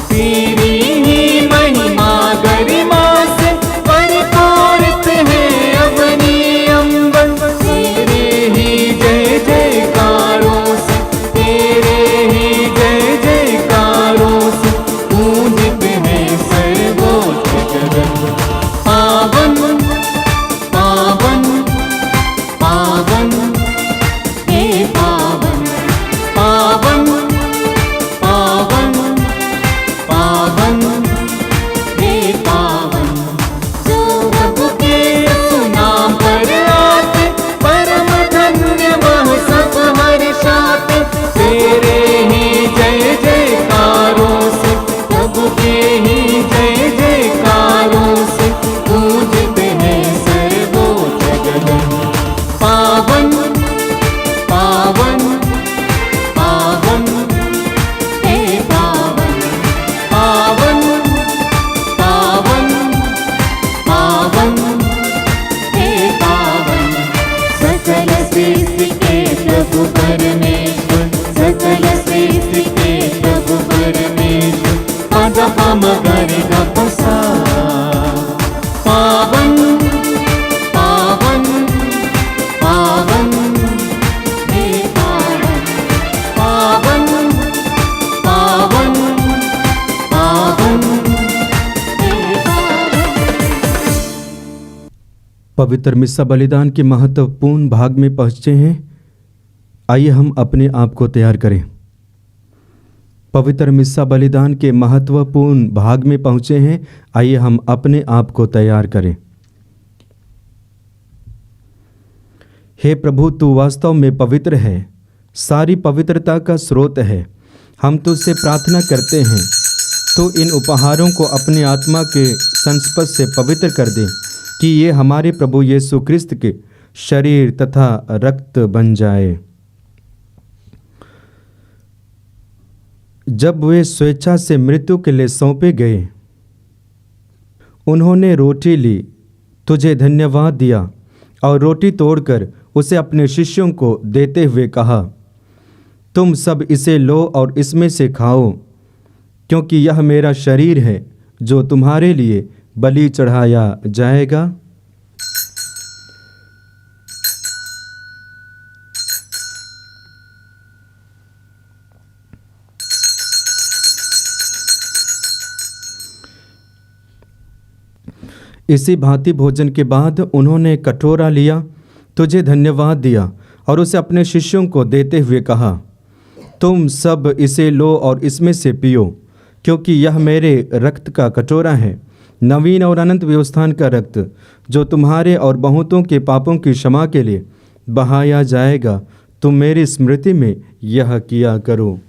तेरी ही महिमा गरिमा से परिपूरित है अवनी अंबर। तेरे ही जय जयकारों से, तेरे ही जय जयकारों से गूंजत है सर्वोच्च जगत। पावन पावन पावन हे पावन पावन पावन पावन हे पावन। जो प्रभु के सुनाम पर आते, परम धन्य वह सब हर्षाते। तेरे ही जय जयकारों से, प्रभु के ही जय जयकारों से गूंजते हैं सर्वोच्च जगत। पावन पावन पावन हे पावन पावन पावन पावन हे पावन। सकल सृष्टि के प्रभु परमेश्वर, सकल सृष्टि के प्रभु परमेश्वर, आधा पामगारे का पसा। पावन पावन पावन हे पावन पावन पावन पावन हे पावन। पवित्र मिस्सा बलिदान के महत्वपूर्ण भाग में पहुँचे हैं। आइए हम अपने आप को तैयार करें। पवित्र मिस्सा बलिदान के महत्वपूर्ण भाग में पहुँचे हैं। आइए हम अपने आप को तैयार करें। हे प्रभु, तू वास्तव में पवित्र है, सारी पवित्रता का स्रोत है। हम तुझसे प्रार्थना करते हैं, तो इन उपहारों को अपनी आत्मा के संस्पर्श से पवित्र कर दे कि ये हमारे प्रभु यीशु क्रिस्त के शरीर तथा रक्त बन जाए। जब वे स्वेच्छा से मृत्यु के लिए सौंपे गए, उन्होंने रोटी ली, तुझे धन्यवाद दिया और रोटी तोड़कर उसे अपने शिष्यों को देते हुए कहा, तुम सब इसे लो और इसमें से खाओ, क्योंकि यह मेरा शरीर है जो तुम्हारे लिए बलि चढ़ाया जाएगा। इसी भांति भोजन के बाद उन्होंने कटोरा लिया, तुझे धन्यवाद दिया और उसे अपने शिष्यों को देते हुए कहा, तुम सब इसे लो और इसमें से पियो, क्योंकि यह मेरे रक्त का कटोरा है, नवीन और अनंत व्यवस्थान का रक्त, जो तुम्हारे और बहुतों के पापों की क्षमा के लिए बहाया जाएगा। तुम मेरी स्मृति में यह किया करो।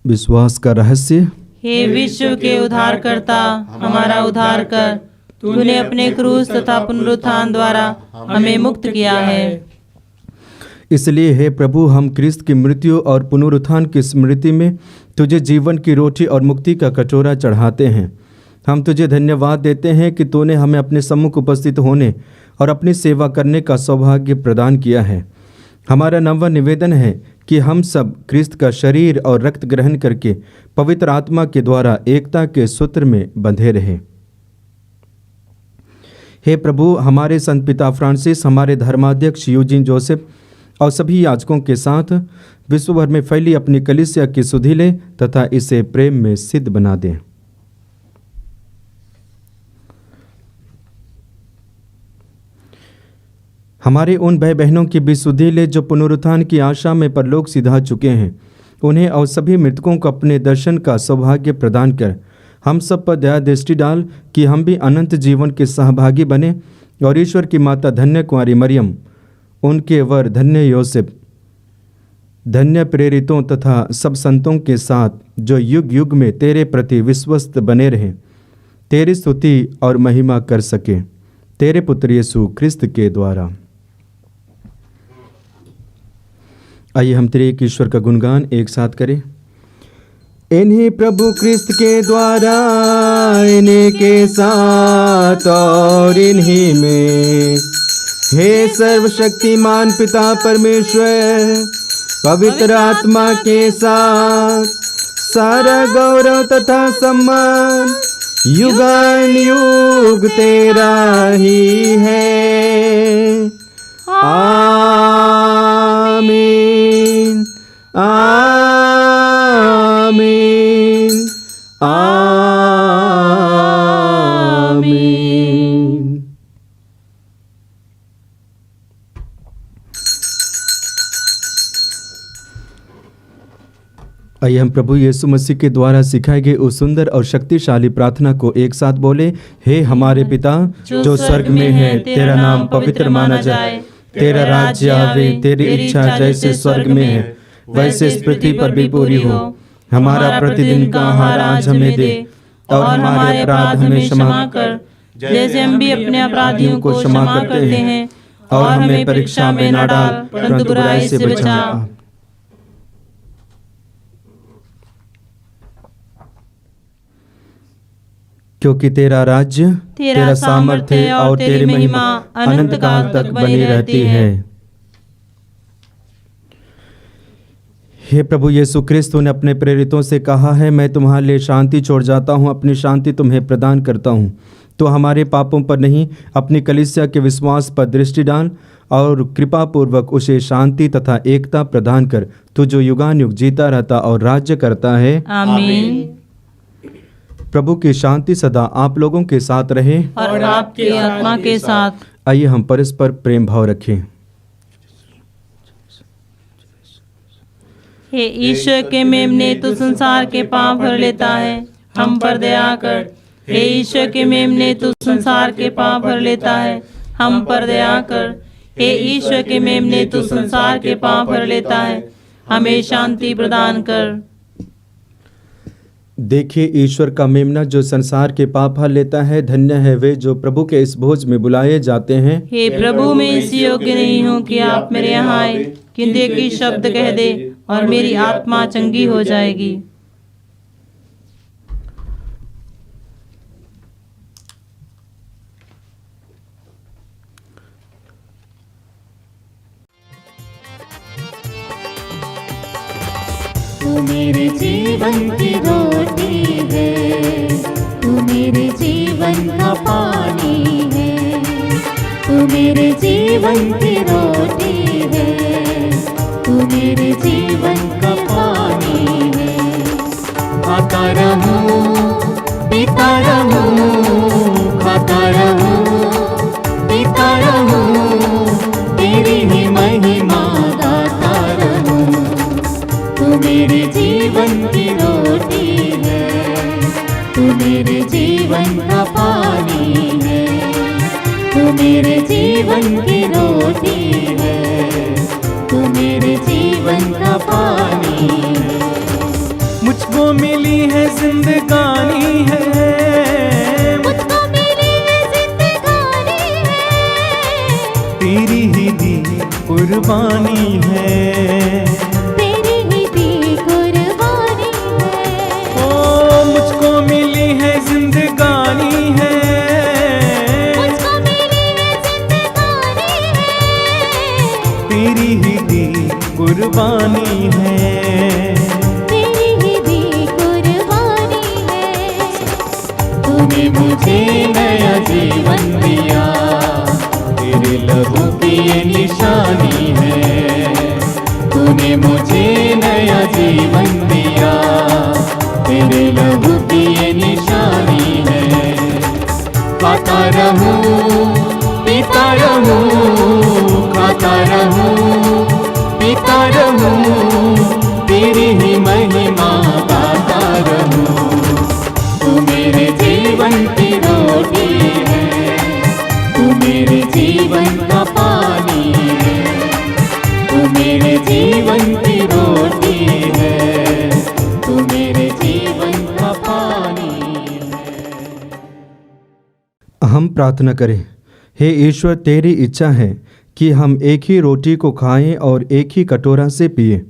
विश्वास का रहस्य। हे विश्व के उद्धारकर्ता, हमारा उद्धार कर। तूने अपने क्रूस तथा पुनरुत्थान द्वारा हमें मुक्त किया है। इसलिए हे प्रभु, हम क्रिस्त की मृत्यु और पुनरुत्थान की स्मृति में तुझे जीवन की रोटी और मुक्ति का कटोरा चढ़ाते हैं। हम तुझे धन्यवाद देते हैं कि तूने हमें अपने सम्मुख उपस्थित होने और अपनी सेवा करने का सौभाग्य प्रदान किया है। हमारा नवा निवेदन है कि हम सब क्रिस्त का शरीर और रक्त ग्रहण करके पवित्र आत्मा के द्वारा एकता के सूत्र में बंधे रहें। हे प्रभु, हमारे संत पिता फ्रांसिस, हमारे धर्माध्यक्ष यूजीन जोसेफ और सभी याजकों के साथ विश्व भर में फैली अपनी कलीसिया की सुधि ले तथा इसे प्रेम में सिद्ध बना दें। हमारे उन भाई बहनों की भी सुधि ले जो पुनरुत्थान की आशा में परलोक सिधा चुके हैं, उन्हें और सभी मृतकों को अपने दर्शन का सौभाग्य प्रदान कर हम सब पर दया दृष्टि डाल कि हम भी अनंत जीवन के सहभागी बने और ईश्वर की माता धन्य कुंवारी मरियम, उनके वर धन्य योसेफ, धन्य प्रेरितों तथा सब संतों के साथ जो युग युग में तेरे प्रति विश्वस्त बने रहें, तेरी स्तुति और महिमा कर सके, तेरे पुत्र यीशु क्रिस्त के द्वारा। आइए हम तेरे एक ईश्वर का गुणगान एक साथ करें। इन्हीं प्रभु क्रिस्त के द्वारा, इन्हीं के साथ और इन्हीं में, हे सर्वशक्तिमान पिता परमेश्वर, पवित्र आत्मा के साथ सारा गौरव तथा सम्मान युगान युग तेरा ही है। आमीन आमीन आमीन। आइए हम प्रभु यीशु मसीह के द्वारा सिखाए गए उस सुंदर और शक्तिशाली प्रार्थना को एक साथ बोले। हे हमारे पिता जो स्वर्ग में है, तेरा नाम पवित्र माना जाए, तेरा राज्य आवे, तेरी इच्छा जैसे स्वर्ग में है वैसे इस पृथ्वी पर भी पूरी हो। हमारा प्रतिदिन का आहार आज हमें दे और हमारे अपराध हमें क्षमा कर, जैसे हम भी अपने अपराधियों को क्षमा करते हैं, और हमें परीक्षा में न डाल परंतु बुराई से बचा। क्योंकि तेरा राज्य, तेरा सामर्थ्य और तेरी महिमा अनंत काल तक बनी रहती है। हे प्रभु यीशु क्रिस्त, ने अपने प्रेरितों से कहा है, मैं तुम्हारे लिए शांति छोड़ जाता हूँ, अपनी शांति तुम्हें प्रदान करता हूँ। तो हमारे पापों पर नहीं, अपनी कलीसिया के विश्वास पर दृष्टि डाल और कृपा पूर्वक उसे शांति तथा एकता प्रदान कर, तू जो युगान युग जीता रहता और राज्य करता है। आमीन। प्रभु की शांति सदा आप लोगों के साथ रहे और आपकी आत्मा के साथ। आइए हम परस्पर प्रेम भाव रखें। हे ईश्वर के मेमने, तू संसार के पाप भर लेता है, हम पर दया कर। हे ईश्वर के मेमने, तू संसार के पाप भर लेता है, हम पर दया कर। हे ईश्वर के मेमने, तू संसार के पाप भर लेता है, हमें शांति प्रदान कर। देखिए ईश्वर का मेमना जो संसार के पाप हर लेता है। धन्य है वे जो प्रभु के इस भोज में बुलाए जाते हैं। हे प्रभु, मैं इस योग्य नहीं हूँ कि आप मेरे यहाँ आए, किंतु एक ही शब्द कह दे और मेरी आत्मा चंगी हो जाएगी। तू मेरे जीवन की रोटी है, तू मेरे जीवन का पानी है, तू मेरे जीवन की रोटी है, तू मेरे जीवन का पानी है। खाता रहूं, पीता रहूं, खाता रहूं, पीता रहूं, तेरी ही महिमा गाता रहूं। तू मेरे जीवन की रोटी है, तू मेरे जीवन का पानी है, तू मेरे जीवन की रोटी है, तू मेरे जीवन का पानी है। मुझको मिली है जिंदगानी है, मुझको मिली है जिंदगानी है, तेरी ही दी कुर्बानी है, तेरी ही दी कुर्बानी है। ओ मुझको मिली है जिंदगानी है, मुझको मिली है जिंदगानी है, तेरी ही दी कुर्बानी है। तेरी ही दी कुर्बानी है। तूने मुझे नया जीवन दिया, तेरे लहू की ये निशानी है। तूने मुझे नया जीवन दिया, तेरे लहू की ये निशानी है। खाता रहूं पीता रहूं, खाता रहूं पीता रहूं, तेरी ही महिमा गाता रहूं। तू मेरे जीवन की रोटी है, तू मेरे जीवन का पानी है। तू मेरे जीवन की रोटी है, तू मेरे जीवन का पानी है। हम प्रार्थना करें। हे ईश्वर, तेरी इच्छा है कि हम एक ही रोटी को खाएं और एक ही कटोरा से पिएं।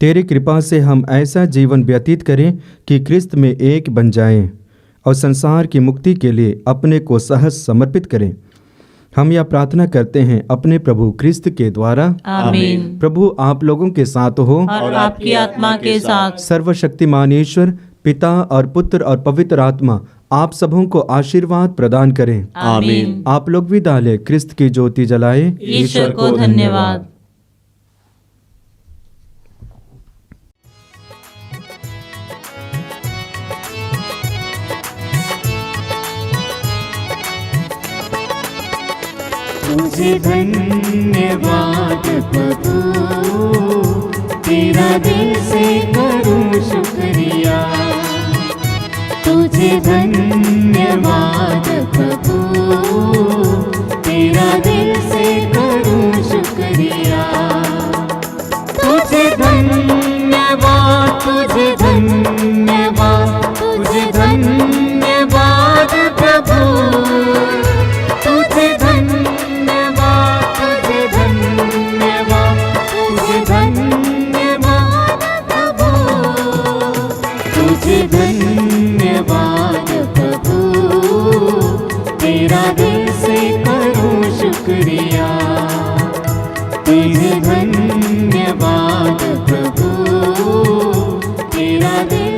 तेरी कृपा से हम ऐसा जीवन व्यतीत करें कि क्रिस्त में एक बन जाएं और संसार की मुक्ति के लिए अपने को सहज समर्पित करें। हम यह प्रार्थना करते हैं अपने प्रभु क्रिस्त के द्वारा। आमीन। प्रभु आप लोगों के साथ हो और आपकी आत्मा के साथ। सर्वशक्तिमान ईश्वर पिता और पुत्र और पवित्र आत्मा आप सबों को आशीर्वाद प्रदान करें। आमीन। आप लोग विदा लें, क्रिस्त की ज्योति जलाए। ईश्वर को धन्यवाद। तुझे धन्यवाद प्रभु, तेरा दिल से करूं शुक्रिया। तुझे धन्यवाद प्रभु, तेरा दिल से करूं शुक्रिया। तुझे धन्यवाद, तुझे धन्यवाद, तुझे धन्यवाद प्रभु। तुझे धन्यवाद, तुझे धन्यवाद, तुझे धन्यवाद प्रभु। तुझे धन्यवाद प्रभु, तेरा दिल से करूं शुक्रिया। तुझे धन्यवाद प्रभु, तेरा दिल